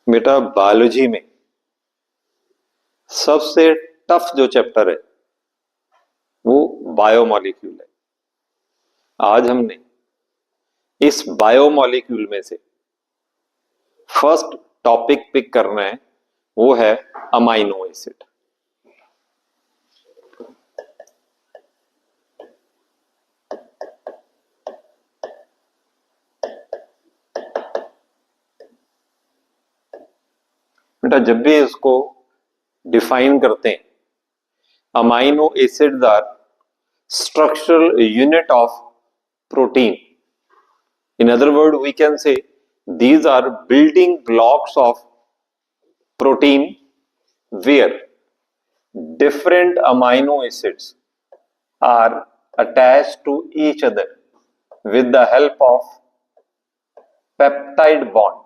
बेटा बायोलॉजी में सबसे टफ जो चैप्टर है वो बायोमॉलिक्यूल है। आज हमने इस बायोमॉलिक्यूल में से फर्स्ट टॉपिक पिक करना है, वो है अमाइनो एसिड। बेटा जब भी इसको डिफाइन करते हैं, amino acids are structural unit of protein. In other words, we can say these are building blocks of protein where different amino acids are attached to each other with the help of peptide bond.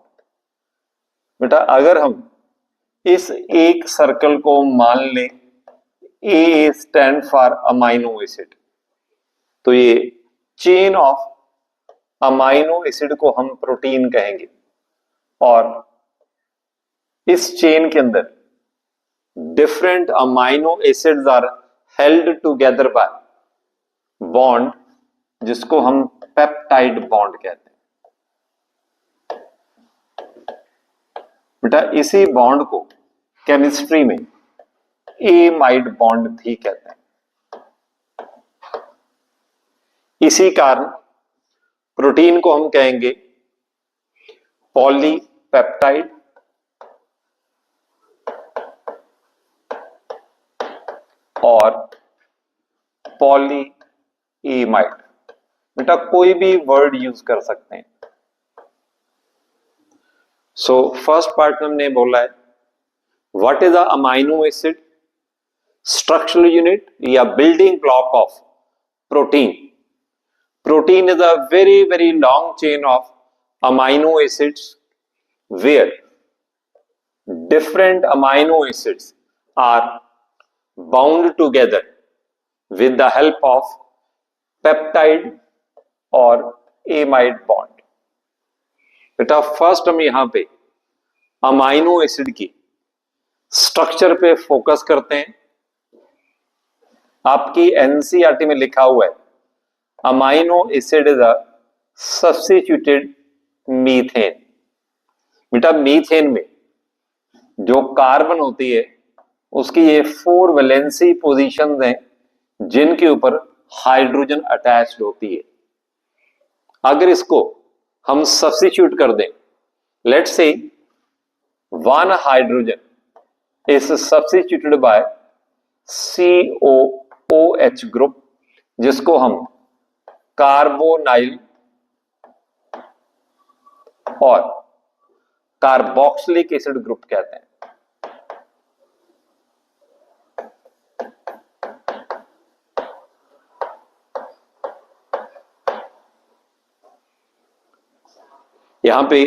बेटा अगर हम इस एक circle को मान लें A stand for amino acid, तो ये चेन ऑफ अमाइनो एसिड को हम प्रोटीन कहेंगे। और इस चेन के अंदर different amino acids are held together by bond, जिसको हम पेप्टाइड बॉन्ड कहते हैं। बेटा इसी बॉन्ड को केमिस्ट्री में एमाइड बॉन्ड भी कहते हैं। इसी कारण प्रोटीन को हम कहेंगे पॉलीपेप्टाइड और पॉलीएमाइड। बेटा कोई भी वर्ड यूज कर सकते हैं। सो फर्स्ट पार्ट में हमने बोला है what is a amino acid, structural unit या building block of protein. Protein is a very, very long chain of amino acids where different amino acids are bound together with the help of peptide or amide bond. बेटा first हम यहां पे amino acid की structure पे focus करते हैं। आपकी NCERT में लिखा हुआ है amino acid is a substituted methane. बेटा मीथेन में जो कार्बन होती है उसकी ये 4 वैलेंसी पोजीशंस हैं जिनके ऊपर हाइड्रोजन अटैच्ड होती है। अगर इसको हम सब्स्टिट्यूट कर दें, let's say 1 hydrogen is substituted by COOH group, जिसको हम कार्बोनाइल और कार्बोक्सिलिक एसिड ग्रुप कहते हैं। यहां पे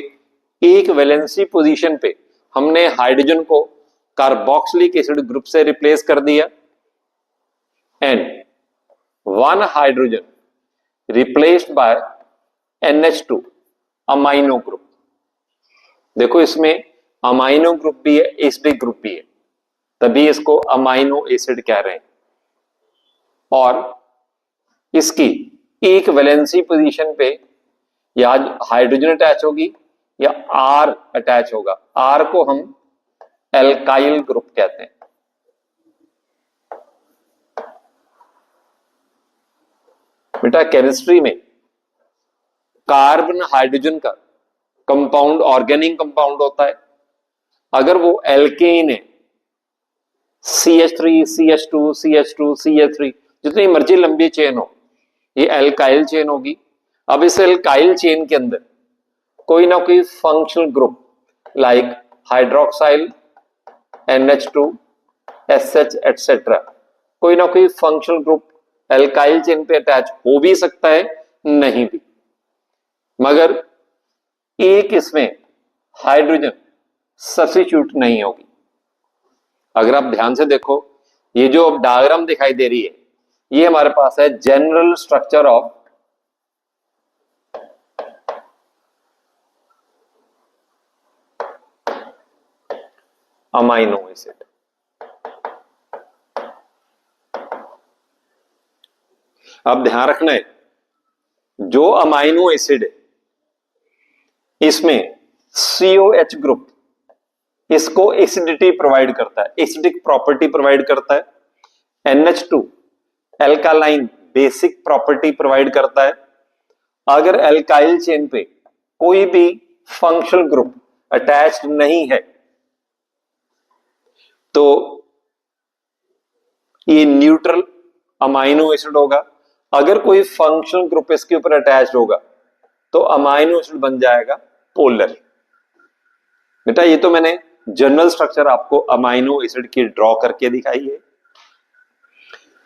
एक वैलेंसी पोजीशन पे हमने हाइड्रोजन को कार्बोक्सिलिक एसिड ग्रुप से रिप्लेस कर दिया and 1 hydrogen replaced by NH2 amino group. देखो इसमें अमाइनो ग्रुप भी है, एसिडिक ग्रुप भी है, तभी इसको अमाइनो एसिड कह रहे हैं। और इसकी एक वैलेंसी पोजीशन पे या हाइड्रोजन अटैच होगी या R अटैच होगा। R को हम एल्काइल ग्रुप कहते हैं। बेटा केमिस्ट्री में कार्बन हाइड्रोजन का कंपाउंड ऑर्गेनिक कंपाउंड होता है। अगर वो एल्केन है, CH3 CH2 CH2 CH3, जितनी मर्जी लंबी चेन हो, ये एल्काइल चेन होगी। अब इस एल्काइल चेन के अंदर कोई ना कोई functional group like hydroxyl, NH2 SH etcetera, कोई ना कोई फंक्शनल ग्रुप एल्काइल चेन पे अटैच हो भी सकता है, नहीं भी। मगर एक इसमें हाइड्रोजन सब्स्टिट्यूट नहीं होगी। अगर आप ध्यान से देखो, ये जो डायग्राम दिखाई दे रही है, ये हमारे पास है general structure of amino acid. अब ध्यान रखना है, जो अमाइनो एसिड है इसमें COH ग्रुप इसको एसिडिटी प्रोवाइड करता है, एसिडिक प्रॉपर्टी प्रोवाइड करता है। NH2 alkaline basic property provide करता है। अगर एल्काइल चेन पे कोई भी फंक्शनल ग्रुप अटैच्ड नहीं है तो ये न्यूट्रल अमाइनो एसिड होगा। अगर कोई फंक्शनल ग्रुप इसके ऊपर अटैच्ड होगा तो अमाइनो एसिड बन जाएगा पोलर। बेटा ये तो मैंने जनरल स्ट्रक्चर आपको अमाइनो एसिड की ड्रॉ करके दिखाई है।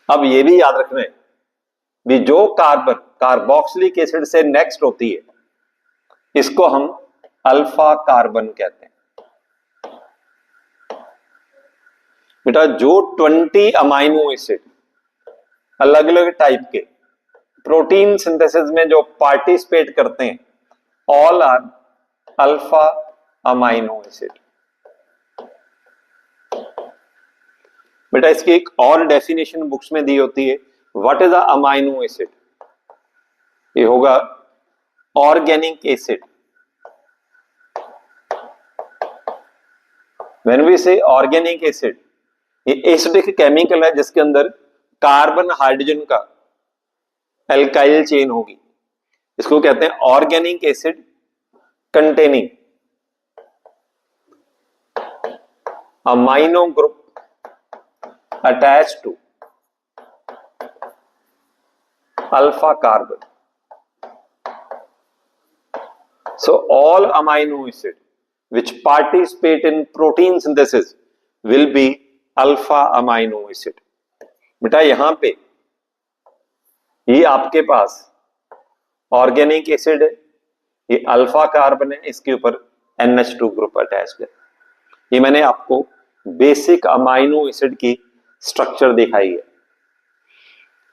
अब ये भी याद रखना है भी जो कार्बन कार्बोक्सिलिक एसिड से नेक्स्ट होती है इसको हम अल्फा कार्बन कहते हैं। बेटा जो 20 अमाइनो एसिड अलग अलग टाइप के प्रोटीन सिंथेसिस में जो पार्टिसिपेट करते हैं all are alpha amino acid. बेटा इसकी एक और डेफिनेशन बुक्स में दी होती है, what is a amino acid? ये होगा ऑर्गेनिक एसिड। व्हेन वी से ऑर्गेनिक एसिड, ये एसिडिक केमिकल है जिसके अंदर कार्बन हाइड्रोजन का एल्काइल चेन होगी। इसको कहते हैं organic acid containing amino group attached to alpha carbon. So all amino acid which participate in protein synthesis will be alpha amino acid. बेटा यहां पे ये आपके पास ऑर्गेनिक एसिड है, ये अल्फा कार्बन है, इसके ऊपर NH2 ग्रुप अटैच्ड है। ये मैंने आपको बेसिक अमाइनो एसिड की स्ट्रक्चर दिखाई है।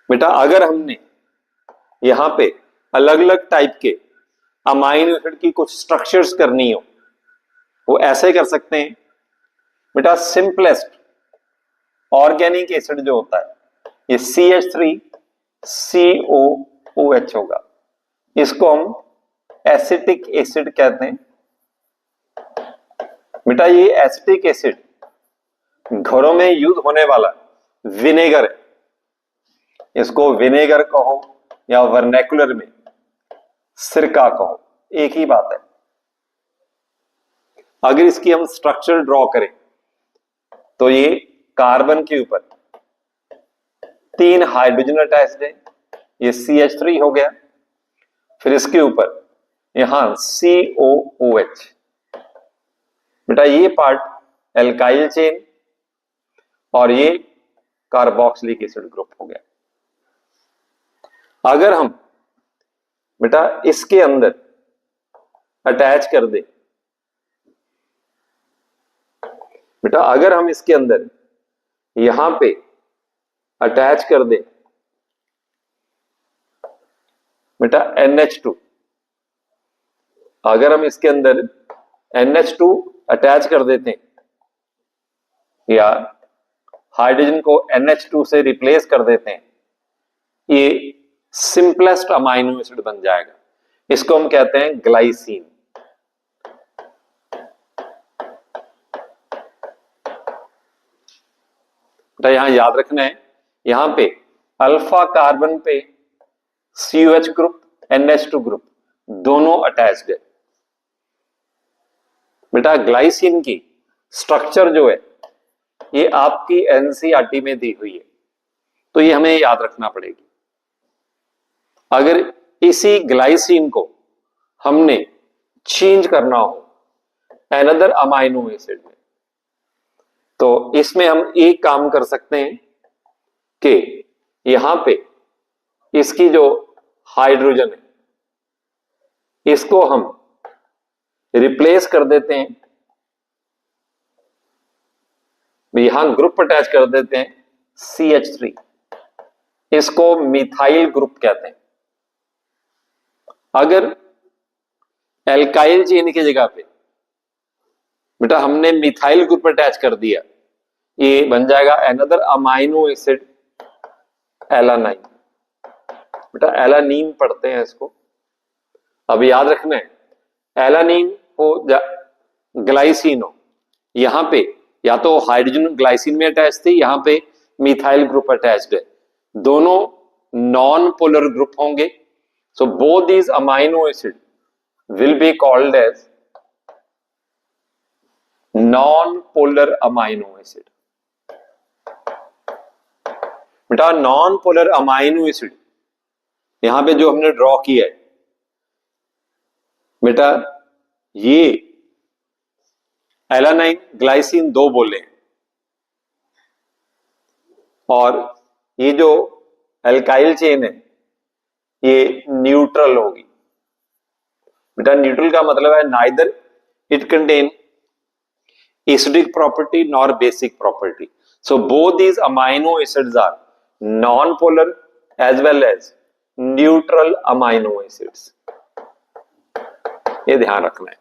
बेटा अगर हमने यहां पे अलग अलग टाइप के अमाइनो एसिड की कुछ स्ट्रक्चर्स करनी हो वो ऐसे कर सकते हैं। बेटा सिंपलेस्ट ऑर्गेनिक एसिड जो होता है ये CH3COOH होगा। इसको हम एसिटिक एसिड कहते हैं। बेटा ये एसिटिक एसिड घरों में यूज होने वाला विनेगर है, इसको विनेगर कहो या वर्नैकुलर में सिरका कहो, एक ही बात है। अगर इसकी हम स्ट्रक्चर ड्रॉ करें तो ये कार्बन के ऊपर 3 हाइड्रोजन अटैच्ड है, ये CH3 हो गया, फिर इसके ऊपर यहां COOH। बेटा ये पार्ट एल्काइल चेन और ये कार्बोक्सिलिक एसिड ग्रुप हो गया। अगर हम बेटा इसके अंदर अटैच कर दे, बेटा अगर हम इसके अंदर यहां पे अटैच कर दे बेटा NH2, अगर हम इसके अंदर NH2 अटैच कर देते हैं या हाइड्रोजन को NH2 से रिप्लेस कर देते हैं, ये सिंपलेस्ट अमाइनो एसिड बन जाएगा। इसको हम कहते हैं ग्लाइसीन। तो यहां याद रखना है, यहां पे अल्फा कार्बन पे COH ग्रुप NH2 ग्रुप दोनों अटैच्ड है। बेटा ग्लाइसीन की स्ट्रक्चर जो है ये आपकी NCERT में दी हुई है, तो ये हमें याद रखना पड़ेगी। अगर इसी ग्लाइसीन को हमने चेंज करना हो अनदर अमाइनो एसिड में, तो इसमें हम एक काम कर सकते हैं कि यहां पे इसकी जो हाइड्रोजन है इसको हम रिप्लेस कर देते हैं, यहां ग्रुप अटैच कर देते हैं CH3, इसको मिथाइल ग्रुप कहते हैं। अगर एल्काइल चेन की जगह पे बेटा हमने मिथाइल ग्रुप अटैच कर दिया, ये बन जाएगा अनदर अमाइनो एसिड एलानाइन। बेटा एलानीन पढ़ते हैं इसको, अब याद रखना है एलानीन हो ग्लाइसिन हो, यहां पे या तो हाइड्रोजन ग्लाइसिन में अटैच थी, यहां पे मिथाइल ग्रुप अटैच्ड है, दोनों नॉन पोलर ग्रुप होंगे। So both these amino acid will be called as non polar amino acid. बेटा नॉन पोलर अमाइनो एसिड यहां पे जो हमने ड्रॉ किया है बेटा, ये एलानाइन ग्लाइसिन दो बोले हैं, और ये जो एल्काइल चेन है ये न्यूट्रल होगी। बेटा न्यूट्रल का मतलब है neither it contain acidic property nor basic property. So both these amino acids are non polar as well as neutral amino acids, ये ध्यान रखना है।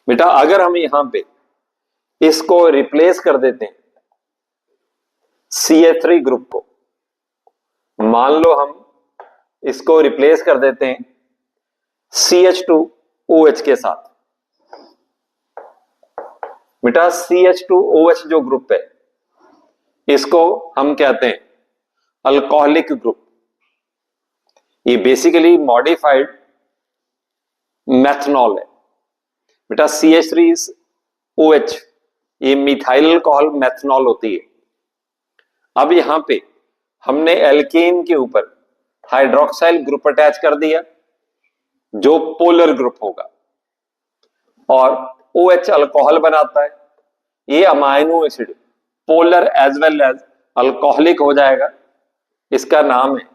बेटा अगर हम यहां पे इसको रिप्लेस कर देते हैं CH3 ग्रुप को, मान लो हम इसको रिप्लेस कर देते हैं CH2OH के साथ। बेटा CH2OH जो ग्रुप है इसको हम कहते हैं अल्कोहलिक ग्रुप, ये बेसिकली मॉडिफाइड मेथनॉल है। बेटा CH3OH ये मिथाइल अल्कोहल मेथनॉल होती है। अब यहां पे हमने एल्केन के ऊपर हाइड्रोक्साइल ग्रुप अटैच कर दिया जो पोलर ग्रुप होगा, और OH अल्कोहल बनाता है, ये amino acid polar as well as alcoholic हो जाएगा, इसका नाम है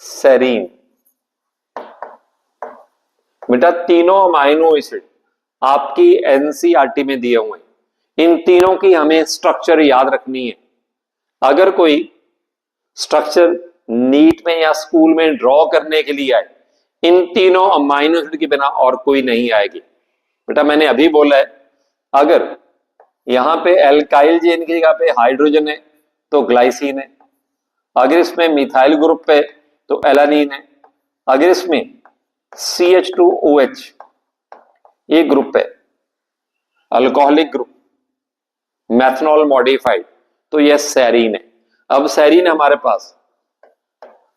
सेरीन। बेटा तीनों अमाइनो एसिड आपकी एनसीईआरटी में दिए हुए हैं, इन तीनों की हमें स्ट्रक्चर याद रखनी है। अगर कोई स्ट्रक्चर नीट में या स्कूल में ड्रॉ करने के लिए आए, इन तीनों अमाइनो एसिड के बिना और कोई नहीं आएगी। बेटा मैंने अभी बोला है अगर यहां पे एल्काइल चेन की जगह पे हाइड्रोजन है तो ग्लाइसिन है, अगर इसमें मिथाइल ग्रुप है तो एलानीन है, अगर इसमें CH2OH ये ग्रुप है अल्कोहलिक ग्रुप मैथनॉल मॉडिफाइड, तो यह सेरीन है। अब सेरीन हमारे पास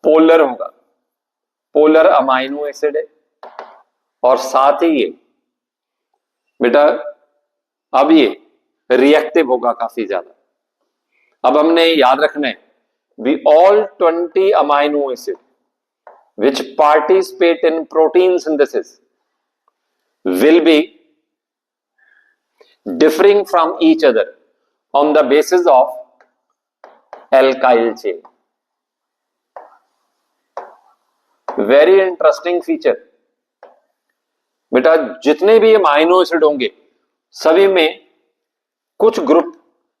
पोलर होगा, पोलर अमाइनो एसिड है, और साथ ही ये बेटा अब ये रिएक्टिव होगा काफी ज्यादा। अब हमने याद रखना है we all 20 amino acid which participate in protein synthesis will be differing from each other on the basis of alkyl chain. Very interesting feature. बेटा जितने भी अमाइनो एसिड होंगे सभी में कुछ ग्रुप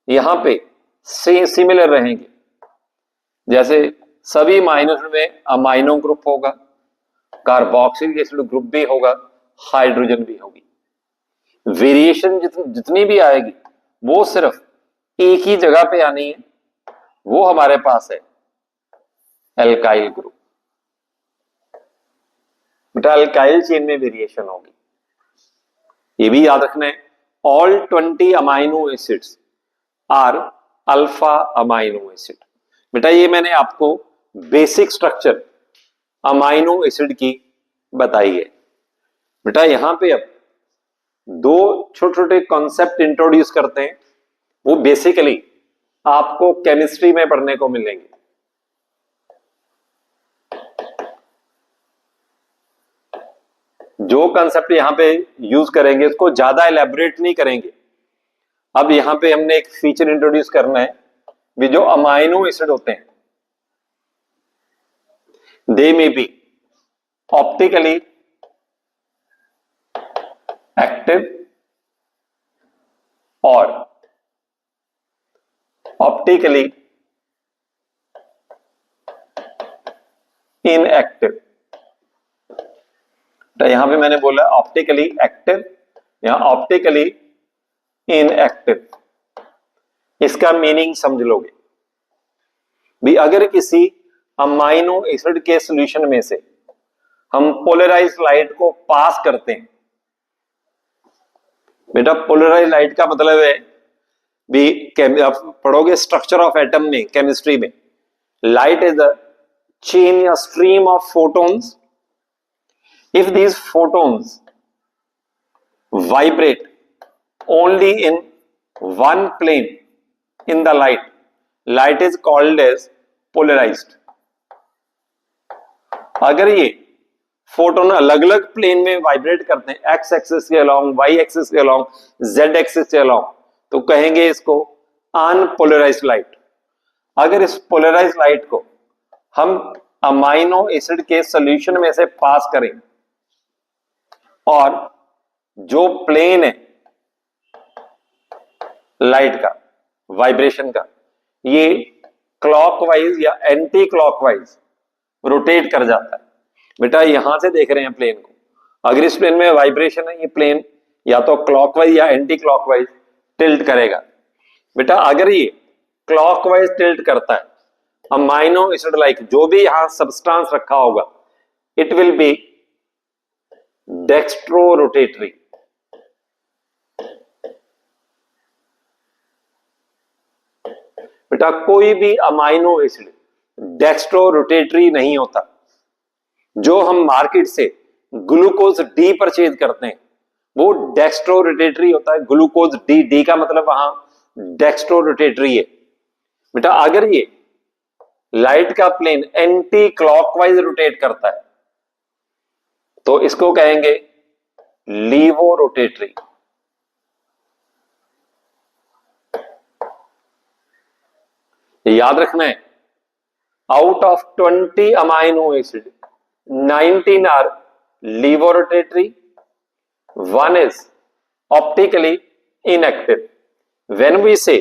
यहां पे सिमिलर रहेंगे, जैसे सभी अमाइनो एसिड में अमाइनो ग्रुप होगा, कार्बोक्सिलिक एसिड ग्रुप भी होगा, हाइड्रोजन भी होगी। वेरिएशन जितनी भी आएगी वो सिर्फ एक ही जगह पे आनी है, वो हमारे पास है एल्काइल ग्रुप। बेटा एल्काइल चेन में वेरिएशन होगी, ये भी याद रखना है। All 20 amino acids are alpha amino acid. बेटा ये मैंने आपको बेसिक स्ट्रक्चर अमाइनो एसिड की बताई है। बेटा यहां पे अब दो छोटे छोटे कॉन्सेप्ट इंट्रोड्यूस करते हैं, वो बेसिकली आपको केमिस्ट्री में पढ़ने को मिलेंगे। जो कॉन्सेप्ट यहां पे यूज करेंगे उसको ज्यादा एलैबोरेट नहीं करेंगे। अब यहां पे हमने एक फीचर इंट्रोड्यूस करना है भी जो अमाइनो एसिड होते हैं they may be optically active or optically inactive। तो यहां पे मैंने बोला ऑप्टिकली एक्टिव, यहां ऑप्टिकली इनएक्टिव। इसका मीनिंग समझ लोगे भी, अगर किसी अमाइनो एसिड के सॉल्यूशन में से हम पोलराइज लाइट को पास करते हैं, बेटा पोलराइज लाइट का मतलब है भी, आप पढ़ोगे स्ट्रक्चर ऑफ एटम में केमिस्ट्री में, लाइट इज अ चेन या stream of photons. If these photons vibrate only in one plane in the light, light is called as polarized। अगर ये फोटोन अलग अलग प्लेन में वाइब्रेट करते हैं, एक्स एक्सिस के अलोंग, वाई एक्सिस के अलोंग, जेड एक्सिस के अलोंग, तो कहेंगे इसको अनपोलराइज्ड लाइट। अगर इस पोलराइज्ड लाइट को हम अमाइनो एसिड के सॉल्यूशन में से पास करें और जो प्लेन है लाइट का, वाइब्रेशन का, ये क्लॉकवाइज या एंटी क्लॉकवाइज रोटेट कर जाता है। बेटा यहां से देख रहे हैं प्लेन को, अगर इस प्लेन में वाइब्रेशन है, ये प्लेन या तो क्लॉकवाइज या एंटी क्लॉकवाइज टिल्ट करेगा। बेटा अगर ये क्लॉकवाइज टिल्ट करता है, अमाइनो एसिड लाइक जो भी यहां सब्सटेंस रखा होगा, it will be dextro rotatory. बेटा कोई भी अमाइनो एसिड डेक्स्ट्रो रोटेटरी नहीं होता। जो हम मार्केट से ग्लूकोज डी परचेज करते हैं वो डेक्स्ट्रो रोटेटरी होता है। ग्लूकोज डी, डी का मतलब वहां डेक्स्ट्रो रोटेटरी है। बेटा अगर ये लाइट का प्लेन एंटी क्लॉकवाइज रोटेट करता है तो इसको कहेंगे लीवो रोटेटरी। याद रखना है, out of 20 amino acid 19 are laevo rotatory, 1 is optically inactive। when we say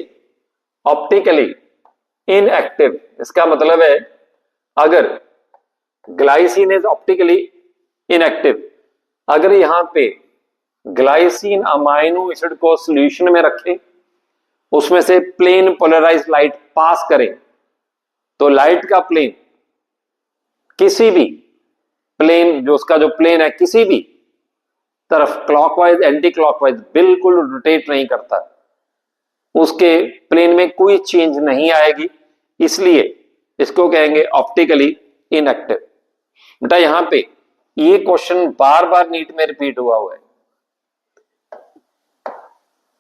optically inactive, इसका मतलब है अगर ग्लाइसिन इज ऑप्टिकली इनएक्टिव, अगर यहां पे ग्लाइसिन अमाइनो एसिड को सॉल्यूशन में रखें, उसमें से प्लेन पोलराइज लाइट पास करें, तो लाइट का प्लेन किसी भी प्लेन, जो उसका जो प्लेन है किसी भी तरफ क्लॉकवाइज एंटी क्लॉकवाइज बिल्कुल रोटेट नहीं करता, उसके प्लेन में कोई चेंज नहीं आएगी, इसलिए इसको कहेंगे ऑप्टिकली इनएक्टिव। बेटा यहां पे ये क्वेश्चन बार बार नीट में रिपीट हुआ है।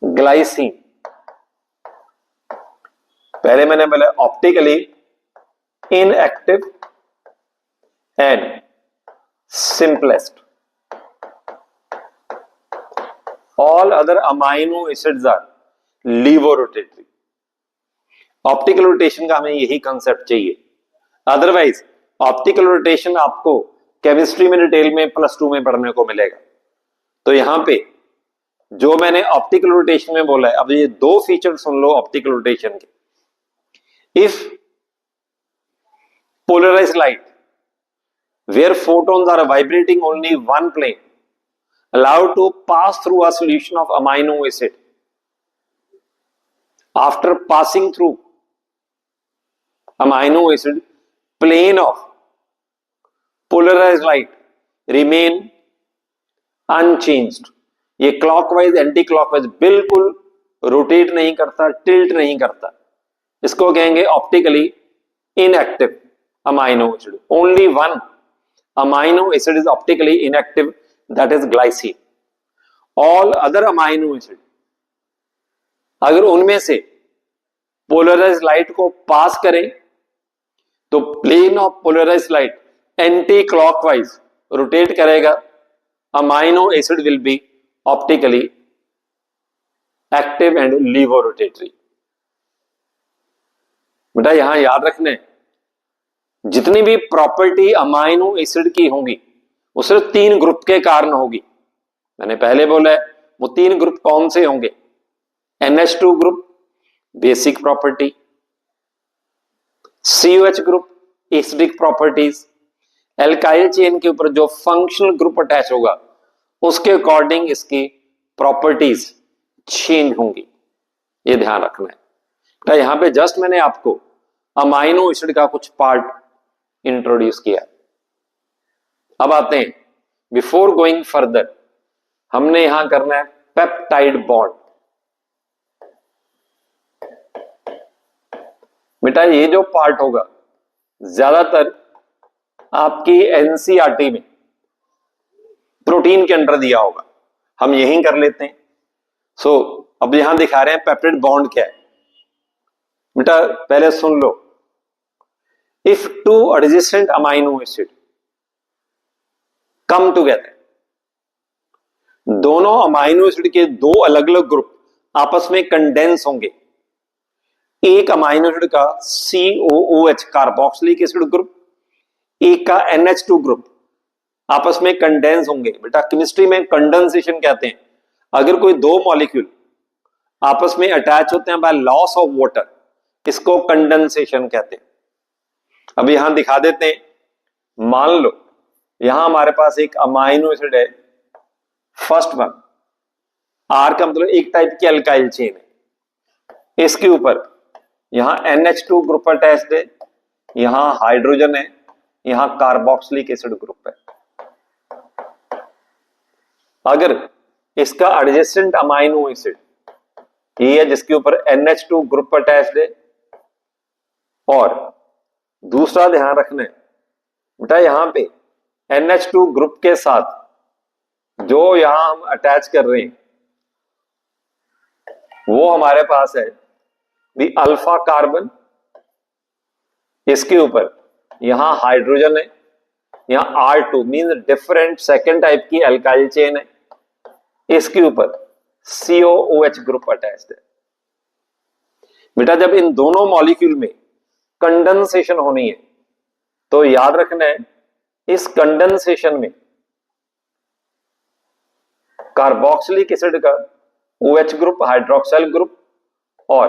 ग्लाइसिन, पहले मैंने बोला optically inactive and simplest, all other amino acids are levorotatory। Optical rotation का हमें यही कंसेप्ट चाहिए, अदरवाइज ऑप्टिकल रोटेशन आपको केमिस्ट्री में डिटेल में +2 में पढ़ने को मिलेगा। तो यहां पे जो मैंने ऑप्टिकल रोटेशन में बोला है, अब ये दो फीचर सुन लो ऑप्टिकल रोटेशन के। If polarised light where photons are vibrating only one plane, allowed to pass through a solution of amino acid, after passing through amino acid, plane of polarized light remain unchanged। ये clockwise anti clockwise बिल्कुल rotate नहीं करता, tilt नहीं करता, इसको कहेंगे optically inactive amino acid. Only one amino acid is optically inactive, that is glycine। all other amino acid अगर उनमें से पोलराइज्ड लाइट को पास करें तो plane of polarised light anti clockwise rotate करेगा, amino acid will be optically active and laevo rotatory. बेटा यहां याद रखना है, जितनी भी प्रॉपर्टी अमाइनो एसिड की होंगी वो सिर्फ 3 ग्रुप के कारण होगी। मैंने पहले बोला है वो 3 ग्रुप कौन से होंगे? NH2 group basic property, COH group acidic properties, alkyl chain के ऊपर जो फंक्शनल ग्रुप अटैच होगा उसके अकॉर्डिंग इसकी प्रॉपर्टीज चेंज होंगी, ये ध्यान रखना है। तो यहां पे जस्ट मैंने आपको अमाइनो एसिड का कुछ पार्ट इंट्रोड्यूस किया। अब आते हैं, बिफोर गोइंग फर्दर हमने यहां करना है पेप्टाइड बॉन्ड। बेटा ये जो पार्ट होगा ज्यादातर आपकी एनसीईआरटी में प्रोटीन के अंडर दिया होगा, हम यही कर लेते हैं। सो अब यहां दिखा रहे हैं पेप्टाइड बॉन्ड क्या है। बेटा पहले सुन लो, if two adjacent amino acid come together, दोनों अमाइनो एसिड के दो अलग अलग ग्रुप आपस में कंडेंस होंगे। एक अमाइनो एसिड का COOH कार्बोक्सिलिक एसिड ग्रुप, एक का NH2 ग्रुप आपस में कंडेंस होंगे। बेटा केमिस्ट्री में कंडेंसेशन कहते हैं, अगर कोई दो मॉलिक्यूल आपस में अटैच होते हैं बाय लॉस ऑफ वाटर, इसको कंडेंसेशन कहते हैं। अब यहां दिखा देते हैं, मान लो यहां हमारे पास एक अमाइनो एसिड है, फर्स्ट वन, आर का मतलब एक टाइप की अल्काइल चेन है, इसके ऊपर यहां NH2 ग्रुप अटैच्ड है, यहां हाइड्रोजन है, यहां कार्बोक्सिलिक एसिड ग्रुप है। अगर इसका एडजेसेंट अमाइनो एसिड ये है जिसके ऊपर NH2 ग्रुप अटैच्ड है, और दूसरा ध्यान रखना है बेटा यहां पे NH2 ग्रुप के साथ जो यहां हम अटैच कर रहे हैं वो हमारे पास है भी अल्फा कार्बन, इसके ऊपर यहां हाइड्रोजन है, यहां R2 means different second type की अल्काइल चेन है, इसके ऊपर COOH ग्रुप अटैच्ड है। बेटा जब इन दोनों मॉलिक्यूल में कंडेंसेशन होनी है तो याद रखना है, इस कंडेंसेशन में कार्बोक्सिलिक एसिड का OH ग्रुप, हाइड्रोक्साइल ग्रुप और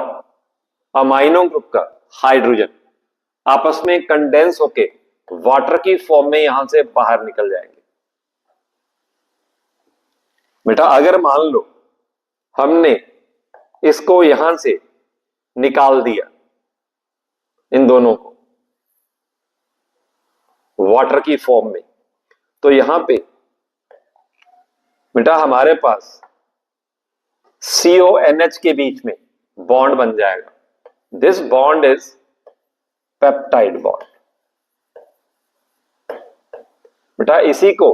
अमाइनो ग्रुप का हाइड्रोजन आपस में कंडेंस होके वाटर की फॉर्म में यहां से बाहर निकल जाएंगे। बेटा अगर मान लो हमने इसको यहां से निकाल दिया, इन दोनों को वाटर की फॉर्म में, तो यहां पे बेटा हमारे पास CONH के बीच में बॉन्ड बन जाएगा। This bond is peptide bond. बेटा इसी को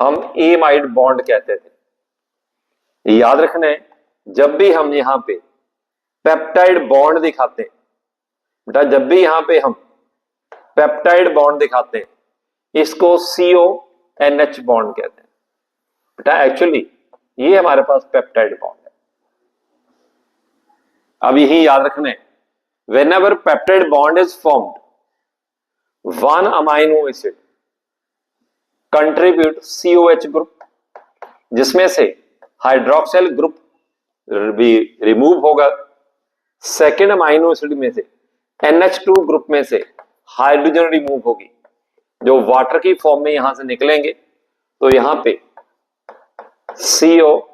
हम एमाइड बॉन्ड कहते थे। याद रखना है, जब भी हम यहां पे पेप्टाइड बॉन्ड दिखाते हैं, बेटा जब भी यहां पे हम पेप्टाइड बॉन्ड दिखाते हैं इसको CONH बॉन्ड कहते हैं। बेटा एक्चुअली ये हमारे पास पेप्टाइड बॉन्ड है। अब यही याद रखना है, whenever peptide bond is formed, one amino acid contribute COH group, जिसमें से हाइड्रोक्साइल ग्रुप भी रिमूव होगा, सेकेंड अमाइनो एसिड में से NH2 ग्रुप में से हाइड्रोजन रिमूव होगी, जो वाटर की फॉर्म में यहां से निकलेंगे, तो यहां पे CONH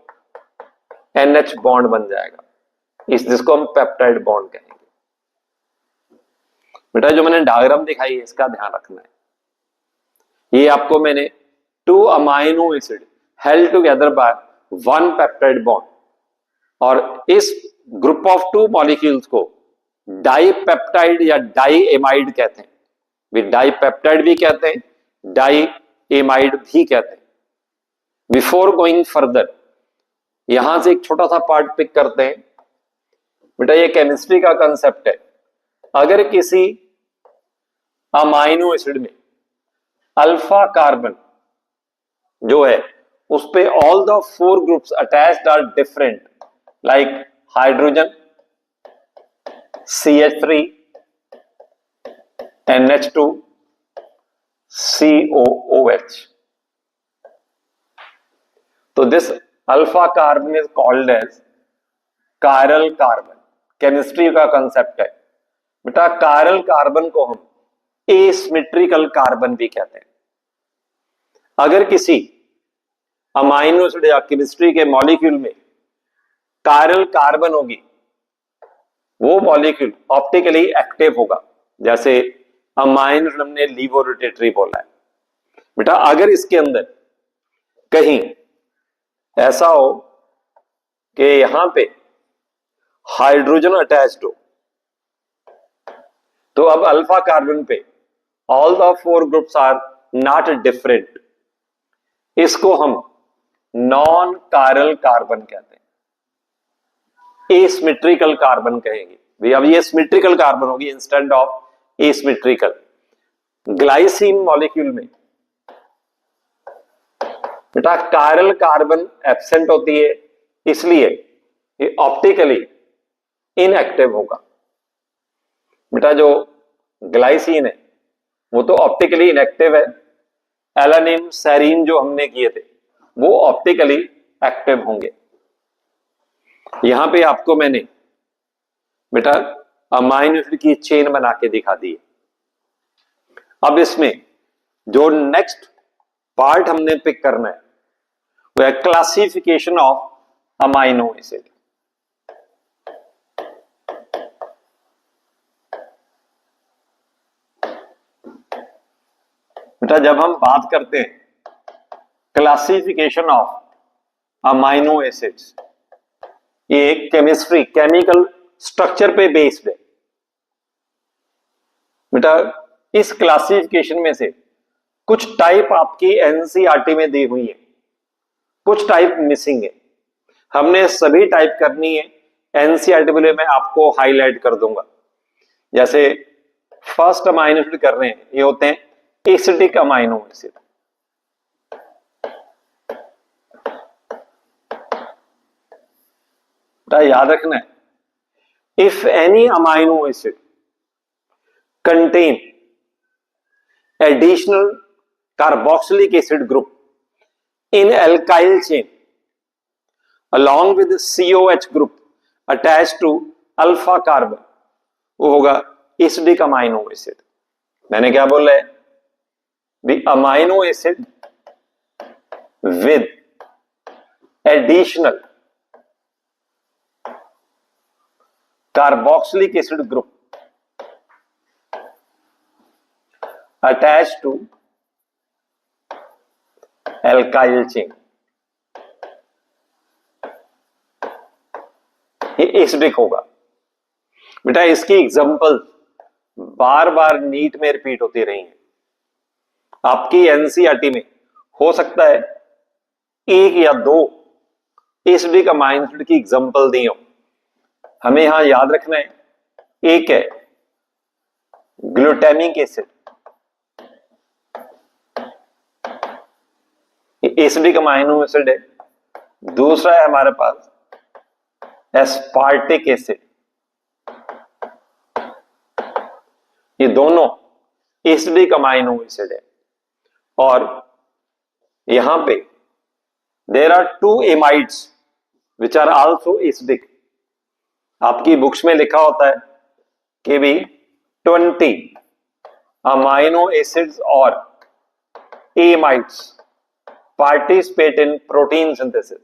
बॉन्ड बन जाएगा, जिसको हम पेप्टाइड बॉन्ड कहेंगे। बेटा जो मैंने डायग्राम दिखाई है इसका ध्यान रखना है, ये आपको मैंने 2 amino acid held together bye 1 peptide bond, और इस ग्रुप ऑफ 2 मॉलिक्यूल्स को डाइपेप्टाइड या डाइएमाइड कहते हैं। भी डाइपेप्टाइड भी कहते हैं, डाइएमाइड भी कहते हैं। बिफोर गोइंग फर्दर यहां से एक छोटा सा पार्ट पिक करते हैं। बेटा ये केमिस्ट्री का कंसेप्ट है, अगर किसी अमाइनो एसिड में अल्फा कार्बन जो है उस पे all the 4 groups attached are different, like hydrogen, CH3, NH2, COOH, तो this alpha carbon is called as chiral carbon. Chemistry का कंसेप्ट है बेटा, कायरल कार्बन को हम एसिमेट्रिकल कार्बन भी कहते हैं। अगर किसी अमाइनो एसिड या केमिस्ट्री के मॉलिक्यूल में कायरल कार्बन होगी वो मॉलिक्यूल ऑप्टिकली एक्टिव होगा, जैसे अमाइन हमने लीवोरोटेटरी बोला है। बेटा अगर इसके अंदर कहीं ऐसा हो कि यहां पे हाइड्रोजन अटैच्ड हो, तो अब अल्फा कार्बन पे all the 4 groups are not different, इसको हम नॉन कायरल कार्बन कहते हैं, एसिमेट्रिकल कार्बन कहेंगे। भाई अब ये सिमेट्रिकल कार्बन होगी instead of asymmetrical. Glycine molecule में बेटा कायरल कार्बन एब्सेंट होती है, इसलिए ये ऑप्टिकली इनएक्टिव होगा। बेटा जो ग्लाइसिन है वो तो ऑप्टिकली इनएक्टिव है, एलानिन सेरीन जो हमने किए थे वो ऑप्टिकली एक्टिव होंगे। यहां पे आपको मैंने बेटा अमाइन एसिड की चेन बना के दिखा दी है। अब इसमें जो नेक्स्ट पार्ट हमने पिक करना है वो है क्लासिफिकेशन ऑफ अमाइनो एसिड। बेटा जब हम बात करते हैं क्लासिफिकेशन ऑफ अमाइनो एसिड्स, ये केमिस्ट्री केमिकल स्ट्रक्चर पे बेस्ड है। बेटा इस क्लासिफिकेशन में से कुछ टाइप आपकी एनसीईआरटी में दी हुई है, कुछ टाइप मिसिंग है। हमने सभी टाइप करनी है, एनसीईआरटी में मैं आपको हाईलाइट कर दूंगा। जैसे फर्स्ट अमाइनो एसिड कर रहे हैं, ये होते हैं एसिडिक अमाइनो एसिड। याद रखना है, if any amino acid contain additional carboxylic acid group in alkyl chain along with COH group attached to alpha carbon, वो होगा एसिडिक अमाइनो एसिड। मैंने क्या बोला है? The amino acid with additional carboxylic acid group attached to alkyl chain, ये acidic होगा। बेटा इसकी एग्जांपल बार बार नीट में रिपीट होती रही है। आपकी एनसीईआरटी में हो सकता है 1 या 2 एसिडिक अमाइनो एसिड की एग्जांपल दी हो। हमें यहां याद रखना है, एक है glutamic acid, acidic amino acid है। दूसरा है हमारे पास एस्पार्टिक एसिड, ये दोनों एसिडिक अमाइनो एसिड है। और यहां पे there are 2 amides which are also acidic. आपकी बुक्स में लिखा होता है कि भी 20 अमाइनो एसिड्स और amides participate in protein synthesis.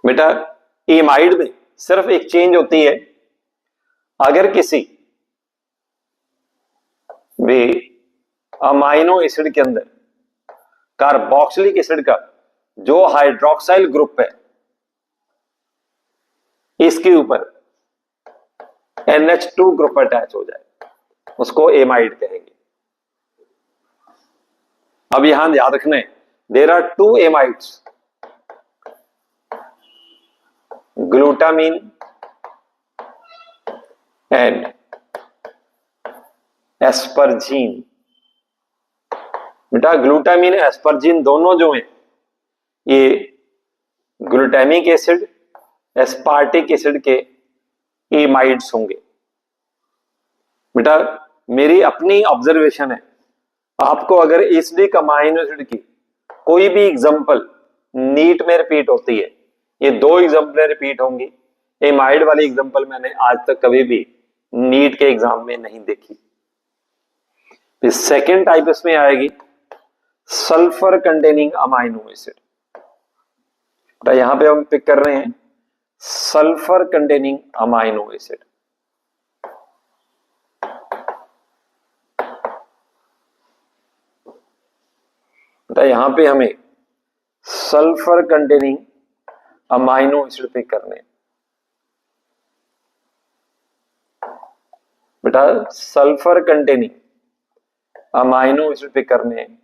बेटा एमाइड में सिर्फ एक चेंज होती है, अगर किसी भी अमाइनो एसिड के अंदर कार्बोक्सिलिक एसिड का जो हाइड्रोक्साइल ग्रुप है इसके ऊपर NH2 ग्रुप अटैच हो जाए, उसको एमाइड कहेंगे। अब यहां याद रखना है, there are 2 amides, glutamine and asparagine. बेटा ग्लूटामीन एस्परजीन दोनों जो हैं ये ग्लूटामिक एसिड एस्पार्टिक एसिड के एमाइड्स होंगे। बेटा मेरी अपनी ऑब्जर्वेशन है, आपको अगर एसिडिक अमाइनो एसिड की कोई भी एग्जांपल नीट में रिपीट होती है, ये 2 एग्जांपल रिपीट होंगी। एमाइड वाली एग्जांपल मैंने आज तक कभी भी नीट के एग्जाम में नहीं देखी। फिर सेकेंड टाइप इसमें आएगी सल्फर कंटेनिंग अमाइनो एसिड। तो यहां पे हम पिक कर रहे हैं सल्फर कंटेनिंग अमाइनो एसिड। तो यहां पे हमें sulphur containing amino acid pick करने हैं। बेटा sulphur containing amino acid pick करने हैं।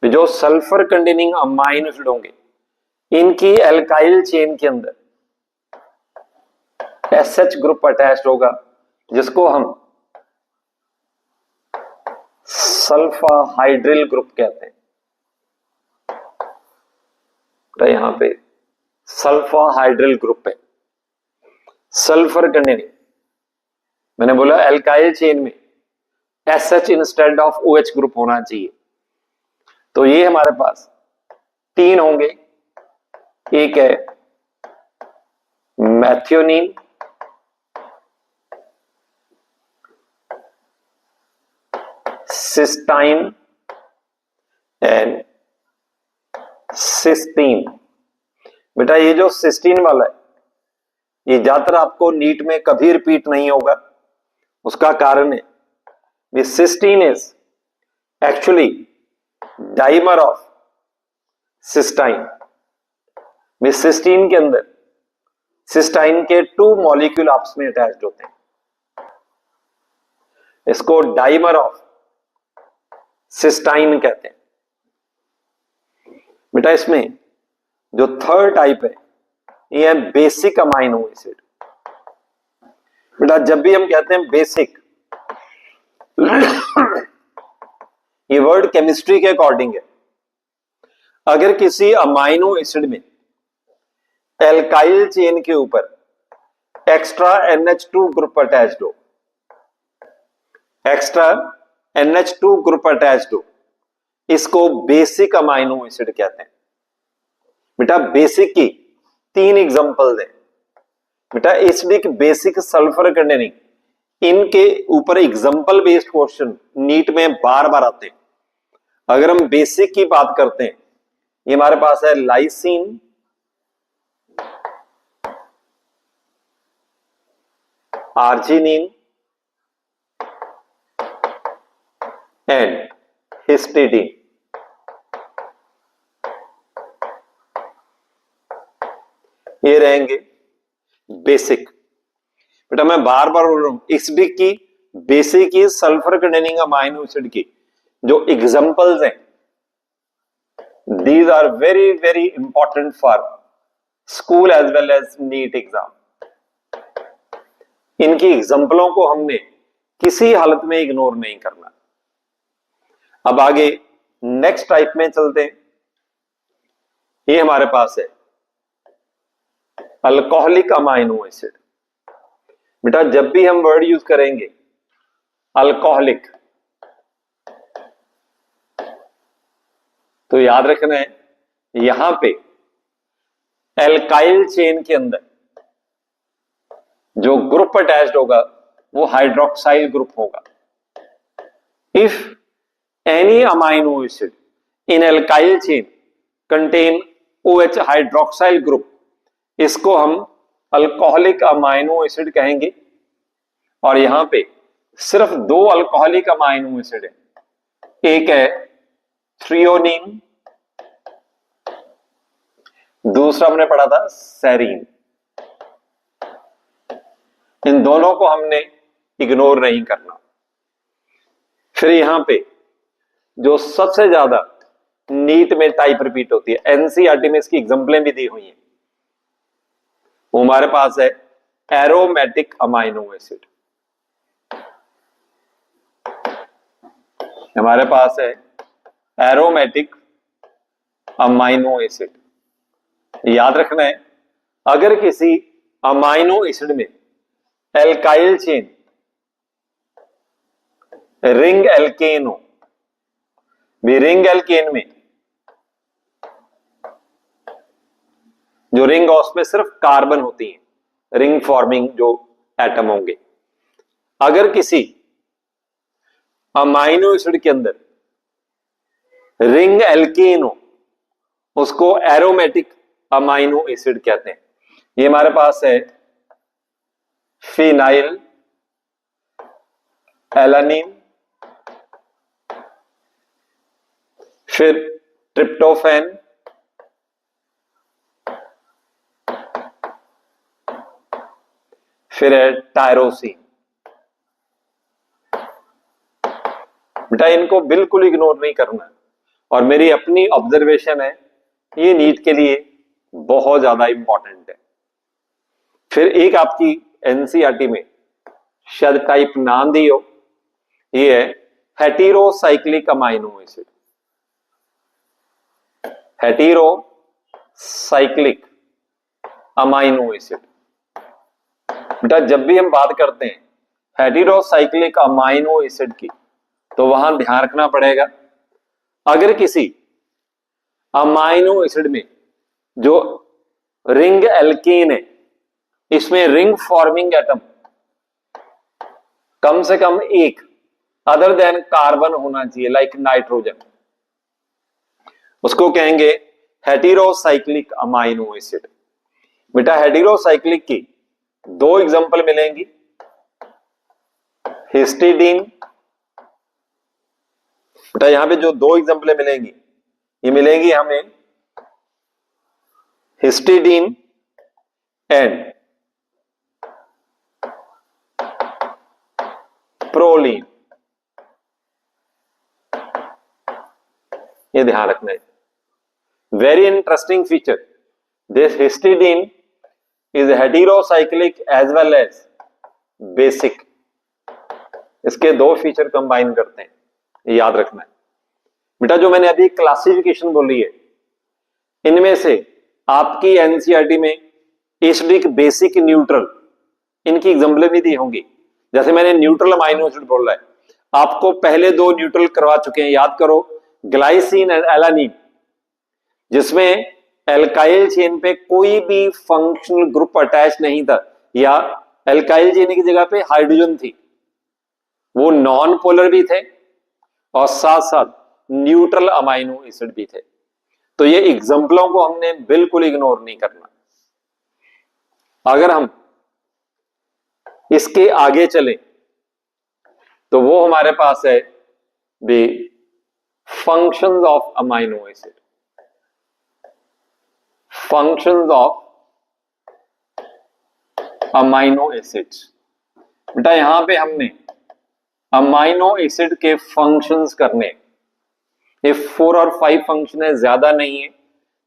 जो सल्फर कंटेनिंग अमाइनो एसिड होंगे इनकी एल्काइल चेन के अंदर एसएच ग्रुप अटैच्ड होगा, जिसको हम सल्फाहाइड्रिल ग्रुप कहते हैं। तो यहां पे सल्फाहाइड्रिल ग्रुप है। सल्फर कंटेनिंग, मैंने बोला एल्काइल चेन में SH instead of OH group होना चाहिए। तो ये हमारे पास 3 होंगे। एक है मैथियोनिन, सिस्टाइन एंड सिस्टीन। बेटा ये जो सिस्टीन वाला है ये ज्यादातर आपको नीट में कभी रिपीट नहीं होगा। उसका कारण है ये cysteine is actually dimer of cystine. Cysteine के अंदर सिस्टाइन के 2 मॉलिक्यूल आपस में अटैच्ड होते हैं। इसको डाइमर ऑफ सिस्टाइन कहते हैं। बेटा इसमें जो थर्ड टाइप है ये है बेसिक अमाइनो एसिड। बेटा जब भी हम कहते हैं बेसिक, ये वर्ड केमिस्ट्री के अकॉर्डिंग है। अगर किसी अमाइनो एसिड में एल्काइल चेन के ऊपर एक्स्ट्रा NH2 ग्रुप अटैच्ड हो, एक्स्ट्रा NH2 ग्रुप अटैच्ड हो, इसको बेसिक अमाइनो एसिड कहते हैं। बेटा बेसिक की 3 एग्जांपल दें। बेटा एसिडिक, बेसिक, सल्फर कंटेनिंग, इनके ऊपर एग्जांपल बेस्ड क्वेश्चन नीट में बार बार आते हैं। अगर हम बेसिक की बात करते हैं, ये हमारे पास है लाइसिन, आर्जिनिन एंड हिस्टिडीन। ये रहेंगे बेसिक। बेटा मैं बार बार बोल रहा हूं एसिडिक की, बेसिक की, सल्फर कंटेनिंग अमाइनो एसिड की जो एग्जांपल्स हैं, these are very very important for school as well as NEET exam. इनकी एग्जांपलों को हमने किसी हालत में इग्नोर नहीं करना। अब आगे नेक्स्ट टाइप में चलते हैं। ये हमारे पास है अल्कोहलिक अमाइनो एसिड। बेटा जब भी हम वर्ड यूज करेंगे अल्कोहलिक, तो याद रखना है यहां पे एल्काइल चेन के अंदर जो ग्रुप अटैच्ड होगा वो हाइड्रोक्साइल ग्रुप होगा। If any amino acid in alkyl chain contain OH hydroxyl group, इसको हम अल्कोहलिक अमाइनो एसिड कहेंगे। और यहां पे सिर्फ 2 अल्कोहलिक अमाइनो एसिड है। एक है थ्रियोनिन, दूसरा हमने पढ़ा था सेरीन। इन दोनों को हमने इग्नोर नहीं करना। फिर यहां पे जो सबसे ज्यादा नीट में टाइप रिपीट होती है, एनसीईआरटी में इसकी एग्जांपलें भी दी हुई हैं, वो हमारे पास है एरोमेटिक अमाइनो एसिड। हमारे पास है एरोमेटिक अमाइनो एसिड। याद रखना है अगर किसी अमाइनो एसिड में एल्काइल चेन रिंग एल्केन हो, भी रिंग एल्केन में जो रिंग है उसमें सिर्फ कार्बन होती है, रिंग फॉर्मिंग जो एटम होंगे। अगर किसी अमाइनो एसिड के अंदर रिंग एल्केन हो उसको एरोमेटिक अमाइनो एसिड कहते हैं। ये हमारे पास है फिनाइल एलानिन, फिर ट्रिप्टोफैन, फिर है टायरोसिन। बेटा इनको बिल्कुल इग्नोर नहीं करना, और मेरी अपनी ऑब्जर्वेशन है ये नीट के लिए बहुत ज्यादा इंपॉर्टेंट है। फिर एक आपकी एनसीईआरटी में शायद टाइप नाम दी हो, ये है heterocyclic amino acid. Heterocyclic amino acid. बेटा जब भी हम बात करते हैं हेटेरोसाइक्लिक अमाइनो एसिड की, तो वहां ध्यान रखना पड़ेगा, अगर किसी अमाइनो एसिड में जो रिंग एल्केन है, इसमें रिंग फॉर्मिंग एटम कम से कम एक अदर देन कार्बन होना चाहिए, लाइक नाइट्रोजन, उसको कहेंगे हेटेरोसाइक्लिक अमाइनो एसिड। बेटा हेटेरोसाइक्लिक की दो एग्जांपल मिलेंगी, हिस्टिडीन। बेटा यहां पे जो दो एग्जांपल मिलेंगी, ये मिलेंगी हमें हिस्टिडीन एंड प्रोलीन। ये ध्यान रखना है, very interesting feature. This histidine is heterocyclic as well as basic. इसके दो फीचर कंबाइन करते हैं, ये याद रखना है। बेटा जो मैंने अभी क्लासिफिकेशन बोली है, इनमें से आपकी एनसीईआरटी में एसिडिक, बेसिक, न्यूट्रल, इनकी एग्जांपल भी दी होंगी। जैसे मैंने न्यूट्रल अमाइनो एसिड बोला है, आपको पहले दो न्यूट्रल करवा चुके हैं, याद करो, ग्लाइसिन एंड एलानिन, जिसमें एल्काइल चेन पे कोई भी फंक्शनल ग्रुप अटैच नहीं था, या एल्काइल चेन की जगह पे हाइड्रोजन थी, वो नॉन पोलर भी थे और साथ साथ न्यूट्रल अमाइनो एसिड भी थे। तो ये एग्जांपलों को हमने बिल्कुल इग्नोर नहीं करना। अगर हम इसके आगे चले तो वो हमारे पास है the functions of amino acid. Functions of amino acids. बेटा यहां पे हमने अमाइनो एसिड के फंक्शंस करने, ये 4 और 5 फंक्शन है, ज्यादा नहीं है।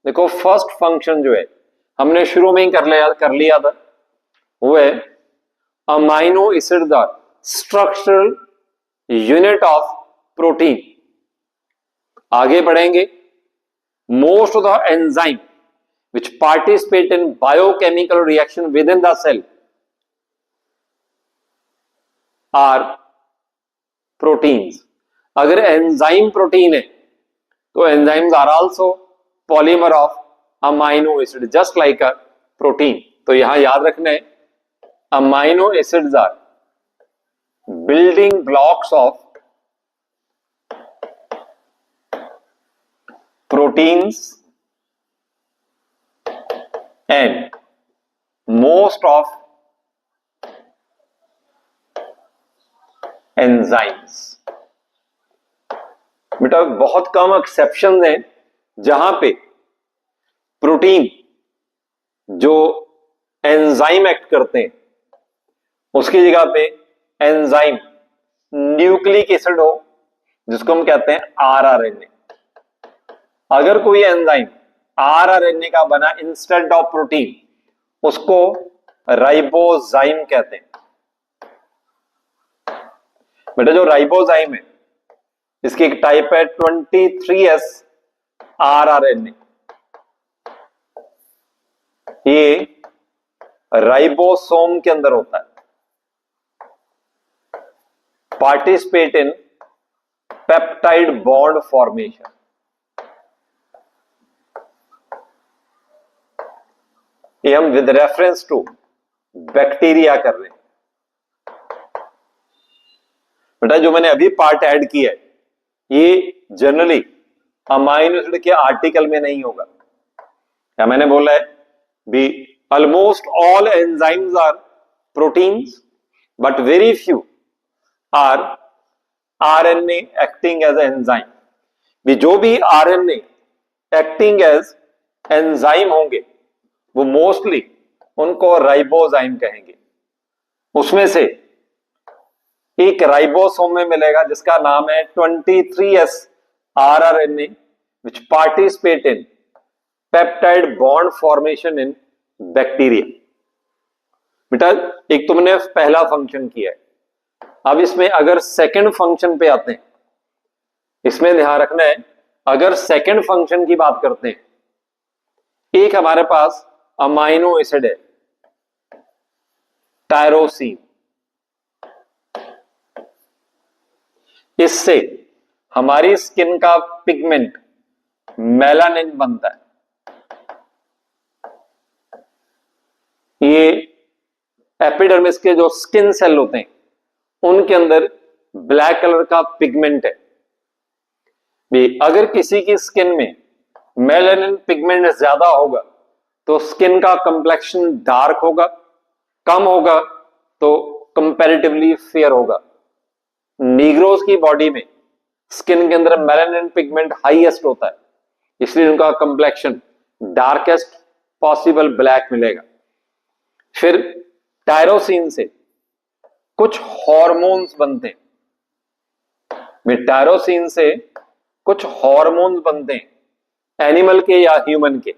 देखो फर्स्ट फंक्शन जो है हमने शुरू में ही कर लिया था, वो है amino acid the structural unit of protein. आगे बढ़ेंगे, most of the enzyme which participate in biochemical reaction within the cell are proteins। अगर एंजाइम प्रोटीन है तो enzymes are also polymer of amino acid just like a protein. तो यहां याद रखना है, amino acids are building blocks of proteins and most of enzymes। बेटा बहुत कम एक्सेप्शन हैं जहां पे प्रोटीन जो एंजाइम एक्ट करते हैं उसकी जगह पे एंजाइम न्यूक्लिक एसिड हो, जिसको हम कहते हैं आरआरएनए। अगर कोई एंजाइम आरआरएनए का बना इंस्टेड ऑफ प्रोटीन, उसको राइबोजाइम कहते हैं। बेटा जो राइबोजाइम है, इसकी एक टाइप है 23S आरआरएनए। ये राइबोसोम के अंदर होता है, participate in peptide bond formation. ये हम विद रेफरेंस टू बैक्टीरिया कर रहे हैं। बेटा जो मैंने अभी पार्ट ऐड किया है, ये जनरली अमाइनो एसिड के आर्टिकल में नहीं होगा, या मैंने बोला है भी almost all enzymes are proteins but very few are RNA acting as enzyme. भी जो भी आरएनए एक्टिंग एज एंजाइम होंगे वो मोस्टली उनको राइबोजाइम कहेंगे। उसमें से एक राइबोसोम में मिलेगा जिसका नाम है 23S rRNA which participate in peptide bond formation in bacteria। बेटा एक तुमने पहला फंक्शन किया है, अब इसमें अगर सेकंड फंक्शन पे आते हैं, इसमें ध्यान रखना है अगर सेकंड फंक्शन की बात करते हैं, एक हमारे पास अमाइनो एसिड है टायरोसिन, इससे हमारी स्किन का पिगमेंट मेलानिन बनता है। ये एपिडर्मिस के जो स्किन सेल होते हैं उनके अंदर ब्लैक कलर का पिगमेंट है। भी अगर किसी की स्किन में मेलानिन पिगमेंट ज्यादा होगा तो स्किन का कंप्लेक्शन डार्क होगा, कम होगा तो कंपैरेटिवली फेयर होगा। नीग्रोस की बॉडी में स्किन के अंदर मेलानिन पिगमेंट हाईएस्ट होता है, इसलिए उनका कंप्लेक्शन डार्केस्ट पॉसिबल ब्लैक मिलेगा। फिर टायरोसिन से कुछ हार्मोन्स बनते हैं, टायरोसिन से कुछ हार्मोन्स बनते हैं एनिमल के या ह्यूमन के।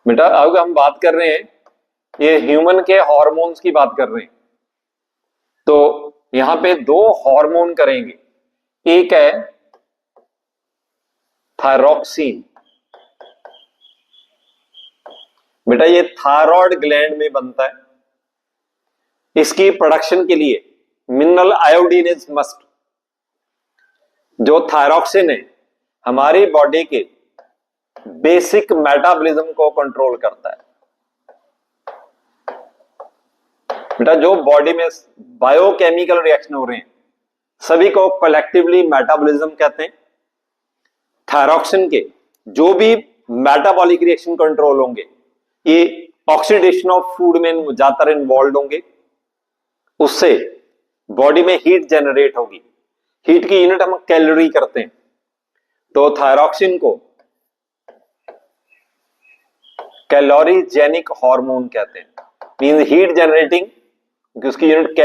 बेटा अब हम बात कर रहे हैं ये ह्यूमन के हार्मोन्स की बात कर रहे हैं, तो यहां पे दो हार्मोन करेंगे, एक है थायरॉक्सिन। बेटा ये थायराइड ग्लैंड में बनता है, इसकी प्रोडक्शन के लिए मिनरल आयोडीन इज मस्ट। जो थायरॉक्सिन है हमारी बॉडी के बेसिक मेटाबॉलिज्म को कंट्रोल करता है। बेटा जो बॉडी में बायोकेमिकल रिएक्शन हो रहे हैं सभी को कलेक्टिवली मेटाबॉलिज्म कहते हैं। थायरॉक्सिन के जो भी मेटाबॉलिक रिएक्शन कंट्रोल होंगे ये ऑक्सीडेशन ऑफ फूड में ज्यादातर इन्वॉल्व होंगे, उससे बॉडी में हीट जनरेट होगी। हीट की यूनिट हम कैलोरी करते हैं, तो थायरॉक्सिन को कैलोरीजेनिक हार्मोन कहते हैं, मीन हीट जनरेटिंग, क्योंकि उसकी यूनिट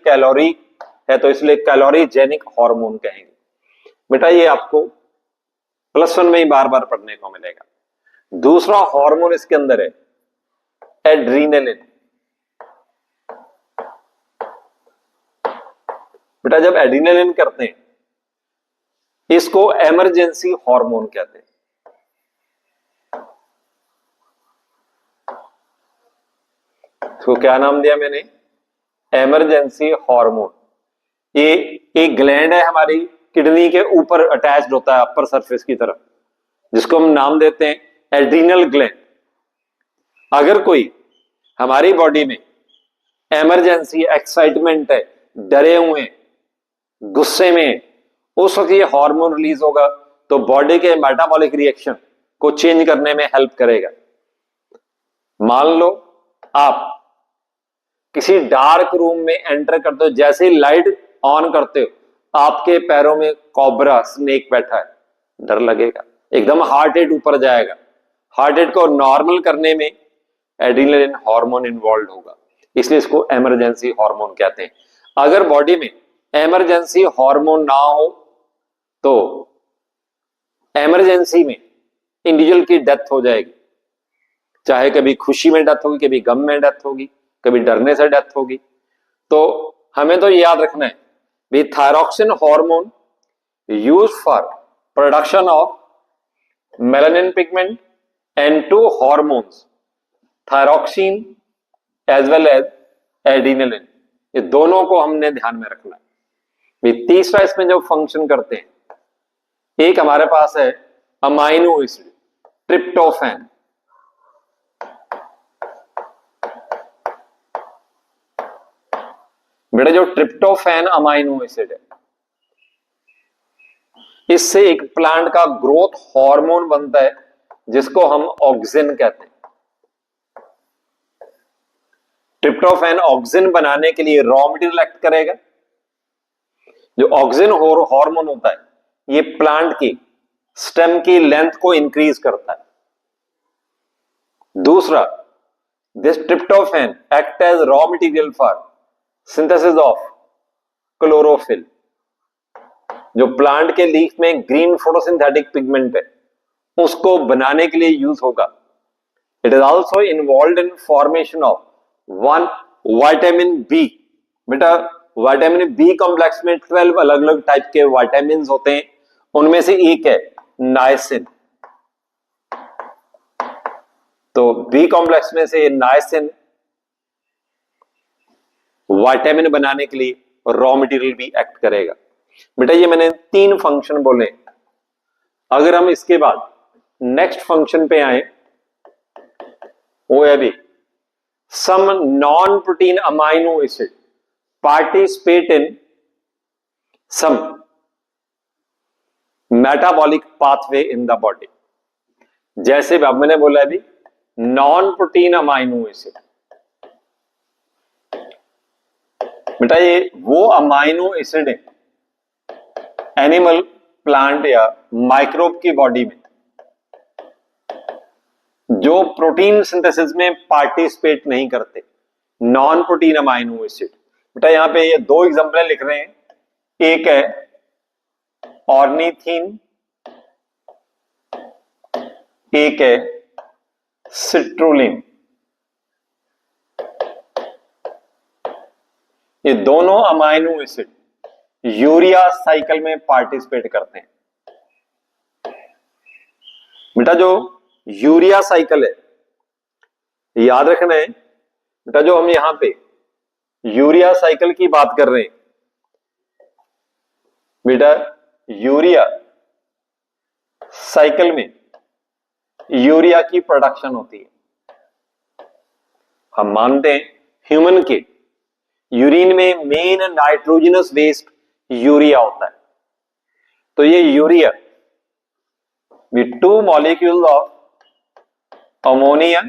कैलोरी है तो इसलिए कैलोरीजेनिक हार्मोन कहेंगे। बेटा ये आपको +1 में ही बार बार पढ़ने को मिलेगा। दूसरा हार्मोन इसके अंदर है एड्रीनलिन। बेटा जब एड्रीनलिन करते हैं इसको इमरजेंसी हार्मोन कहते हैं। तो क्या नाम दिया मैंने? Emergency hormone. ये एक ग्लैंड है हमारी किडनी के ऊपर अटैच्ड होता है अपर सरफेस की तरफ, जिसको हम नाम देते हैं एड्रीनल ग्लैंड। अगर कोई हमारी बॉडी में इमरजेंसी एक्साइटमेंट है, डरे हुए हैं, गुस्से में, उस वक्त ये हार्मोन रिलीज होगा तो बॉडी के मेटाबॉलिक रिएक्शन को चेंज करने में हेल्प करेगा। मान लो आप किसी डार्क रूम में एंटर करते हो, जैसे ही लाइट ऑन करते हो आपके पैरों में कोबरा स्नेक बैठा है, डर लगेगा, एकदम हार्ट रेट ऊपर जाएगा। हार्ट रेट को नॉर्मल करने में एड्रीनलिन हार्मोन इन्वॉल्व होगा, इसलिए इसको इमरजेंसी हार्मोन कहते हैं। अगर बॉडी में इमरजेंसी हार्मोन ना हो तो इमरजेंसी में इंडिविजुअल की डेथ हो जाएगी, चाहे कभी खुशी में डेथ होगी, कभी गम में डेथ होगी, कभी डरने से डेथ होगी। तो हमें तो याद रखना है भी thyroxine hormone use for production of melanin pigment and two hormones thyroxine as well as adrenaline, ये दोनों को हमने ध्यान में रखना है। भी तीसरा इसमें जो फंक्शन करते हैं, एक हमारे पास है अमाइनो एसिड ट्रिप्टोफैन। बेटा जो ट्रिप्टोफैन अमाइनो एसिड है इससे एक प्लांट का ग्रोथ हार्मोन बनता है जिसको हम ऑक्सिन कहते हैं। ट्रिप्टोफैन ऑक्सिन बनाने के लिए रॉ मटेरियल एक्ट करेगा। जो ऑक्सिन हार्मोन होता है, ये प्लांट की स्टेम की लेंथ को इंक्रीज करता है। दूसरा, this tryptophan act as raw material for synthesis of chlorophyll. जो प्लांट के लीफ में ग्रीन फोटोसिंथेटिक पिगमेंट है, उसको बनाने के लिए यूज होगा। It is also involve in formation of one vitamin B. बेटा, विटामिन बी कॉम्प्लेक्स में 12 अलग अलग टाइप के विटामिन होते हैं, उनमें से एक है नाइसिन। तो बी कॉम्प्लेक्स में से नाइसिन विटामिन बनाने के लिए रॉ मटेरियल भी एक्ट करेगा। बेटा, ये मैंने 3 फंक्शन बोले। अगर हम इसके बाद नेक्स्ट फंक्शन पे आए, वो है भी some non protein amino acid participate in some metabolic pathway in the body. जैसे अब मैंने बोला अभी नॉन प्रोटीन अमाइनो एसिड। बेटा, ये वो अमाइनो एसिड है एनिमल, प्लांट या माइक्रोब की बॉडी में जो प्रोटीन सिंथेसिस में पार्टिसिपेट नहीं करते, नॉन प्रोटीन अमाइनो एसिड। बेटा, यहां पे ये 2 एग्जांपल लिख रहे हैं। एक है ऑर्निथीन, एक है सिट्रुलिन। ये दोनों अमाइनो एसिड यूरिया साइकिल में पार्टिसिपेट करते हैं। बेटा, जो यूरिया साइकिल है, याद रखना है बेटा, जो हम यहां पे यूरिया साइकिल की बात कर रहे हैं, बेटा यूरिया साइकिल में यूरिया की प्रोडक्शन होती है। हम मानते हैं ह्यूमन के यूरिन में मेन नाइट्रोजनस वेस्ट यूरिया होता है। तो ये urea with 2 molecule of ammonia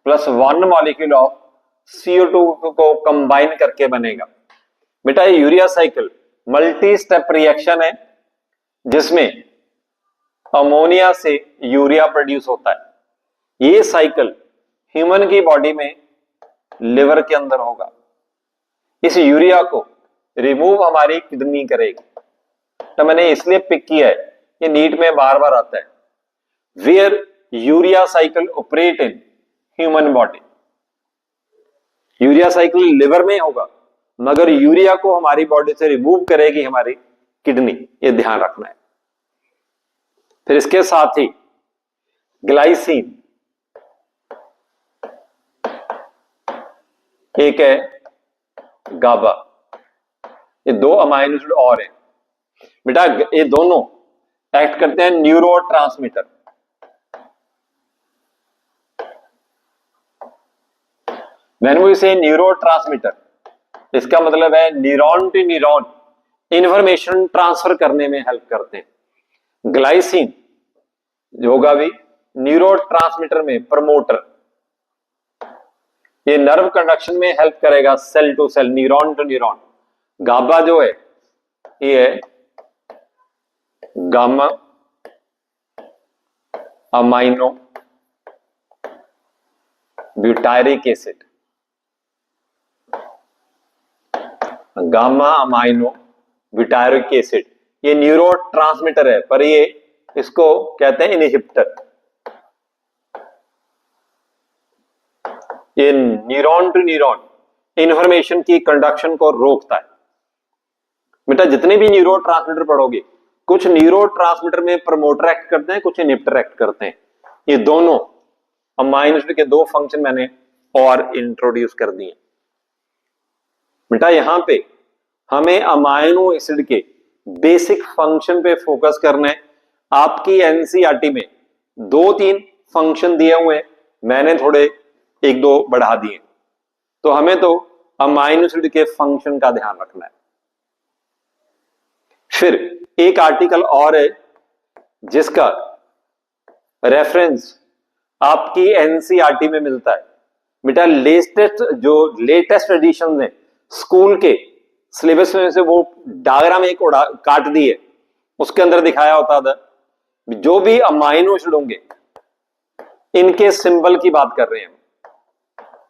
plus 1 molecule of CO2 को कंबाइन करके बनेगा। बेटा, ये urea cycle multi step reaction है, जिसमें अमोनिया से यूरिया प्रोड्यूस होता है। ये साइकिल ह्यूमन की बॉडी में लिवर के अंदर होगा। इस यूरिया को रिमूव हमारी किडनी करेगी। तो मैंने इसलिए पिक किया है, ये नीट में बार बार आता है, where urea cycle operate in human body. Urea cycle liver में होगा, मगर यूरिया को हमारी बॉडी से रिमूव करेगी हमारी किडनी। ये ध्यान रखना है। फिर इसके साथ ही ग्लाइसिन, एक है गाबा। ये 2 अमाइनो एसिड और हैं। बेटा, ये दोनों एक्ट करते हैं neurotransmitter. When we say neurotransmitter, इसका मतलब है neuron to neuron information transfer करने में हेल्प करते हैं। ग्लाइसिन जो होगा भी न्यूरोट्रांसमीटर में प्रमोटर, ये नर्व कंडक्शन में हेल्प करेगा cell to cell, neuron to neuron. GABA जो है, ये है gamma amino butyric acid. Gamma amino butyric acid ये न्यूरोट्रांसमीटर है, पर ये इसको कहते हैं इनहिबिटर। ये न्यूरॉन टू न्यूरॉन इंफॉर्मेशन की कंडक्शन को रोकता है। बेटा, जितने भी न्यूरोट्रांसमीटर पढ़ोगे, कुछ न्यूरोट्रांसमीटर में प्रमोटर एक्ट करते हैं, कुछ इनहिबिटर एक्ट करते हैं। ये दोनों अमाइनो एसिड के 2 फंक्शन मैंने और इंट्रोड्यूस कर दिए। बेटा, यहां पे हमें अमाइनो एसिड के बेसिक फंक्शन पे फोकस करना है। आपकी एनसीईआरटी में 2-3 फंक्शन दिए हुए हैं, मैंने थोड़े 1-2 बढ़ा दिए। तो हमें तो अमाइनो एसिड के फंक्शन का ध्यान रखना है। फिर एक आर्टिकल और है जिसका रेफरेंस आपकी एनसीईआरटी में मिलता है बेटा। लेटेस्ट एडिशन है स्कूल के सिलेबस में से, वो डायग्राम एक काट दी है, उसके अंदर दिखाया होता था जो भी अमाइनो एसिड होंगे इनके सिंबल की बात कर रहे हैं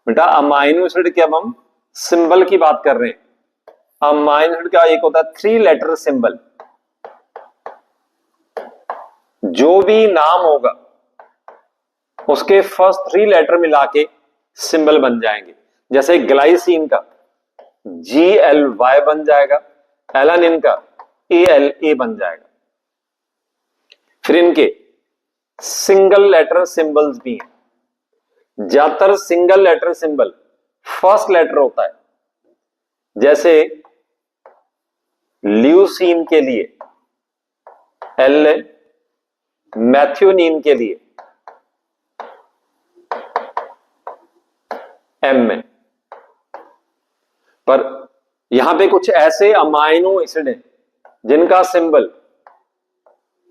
बेटा। अमाइनो एसिड के अब हम सिंबल की बात कर रहे हैं। अमाइनो एसिड का एक होता है 3 लेटर सिंबल। जो भी नाम होगा उसके फर्स्ट 3 लेटर मिला के सिंबल बन जाएंगे। जैसे ग्लाइसिन का GLY बन जाएगा, एलानिन का ALA बन जाएगा। फिर इनके सिंगल लेटर सिंबल्स भी हैं। ज्यादातर single letter symbol first letter होता है। जैसे ल्यूसीन के लिए L, मैथ्यूनिन के लिए M। पर यहां पे कुछ ऐसे अमाइनो एसिड हैं जिनका सिंबल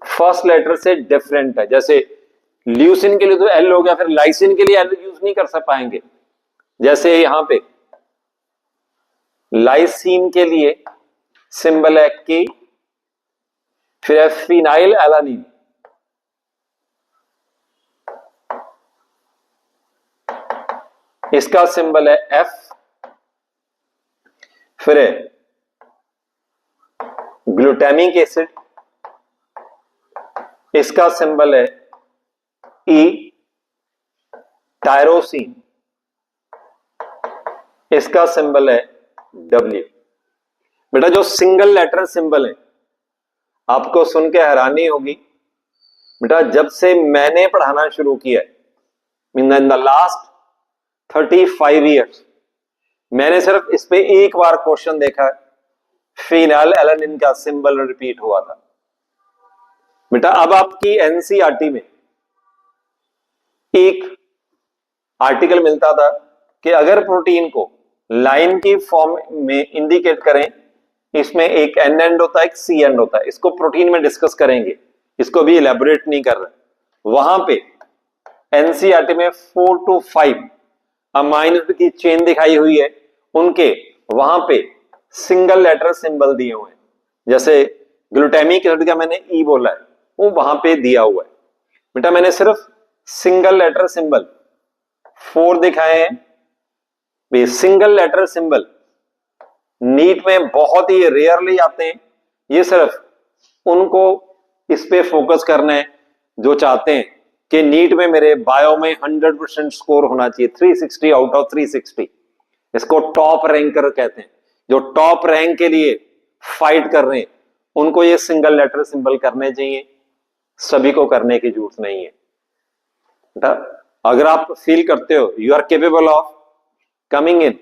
फर्स्ट लेटर से डिफरेंट है। जैसे ल्यूसिन के लिए तो L हो गया, फिर लाइसिन के लिए L यूज नहीं कर सक पाएंगे। जैसे यहां पे लाइसिन के लिए सिंबल है K, फिर है फिनाइल एलानिन, इसका सिंबल है F। फिर है ग्लूटामिक एसिड, इसका सिंबल है E। टायरोसिन, इसका सिंबल है W। बेटा जो सिंगल लेटर सिंबल है, आपको सुन के हैरानी होगी बेटा, जब से मैंने पढ़ाना शुरू किया इन द लास्ट 35 ईयर्स, मैंने सिर्फ इस पे एक बार क्वेश्चन देखा है, फिनाइल एलानिन का सिंबल रिपीट हुआ था। बेटा अब आपकी एनसीईआरटी में एक आर्टिकल मिलता था कि अगर प्रोटीन को लाइन की फॉर्म में इंडिकेट करें, इसमें एक N एंड होता है, एक C एंड होता है। इसको प्रोटीन में डिस्कस करेंगे, इसको भी इलेबोरेट नहीं कर रहे। वहां पे एनसीईआरटी में 4 to 5 अमाइनो एसिड की चेन दिखाई हुई है, उनके वहां पे सिंगल लेटर सिंबल दिए हुए हैं। जैसे ग्लूटामिक एसिड का मैंने E बोला है, वो वहां पे दिया हुआ है। बेटा मैंने सिर्फ सिंगल लेटर सिंबल 4 दिखाए हैं। वे सिंगल लेटर सिंबल नीट में बहुत ही रेयरली आते हैं। ये सिर्फ उनको इस पे फोकस करना है जो चाहते हैं कि नीट में मेरे बायो में 100% स्कोर होना चाहिए, 360 आउट ऑफ 360। इसको टॉप रैंकर कहते हैं। जो टॉप रैंक के लिए फाइट कर रहे हैं उनको ये सिंगल लेटर सिंबल करने चाहिए, सभी को करने की जरूरत नहीं है। अगर आप फील करते हो you are capable of coming in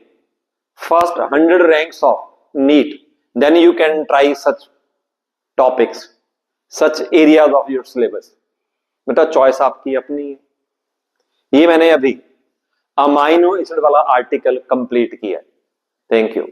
first 100 ranks of NEET, then you can try such topics, such areas of your syllabus. बेटा चॉइस आपकी अपनी है। ये मैंने अभी अमाइनो एसिड वाला आर्टिकल कंप्लीट किया है। Thank you.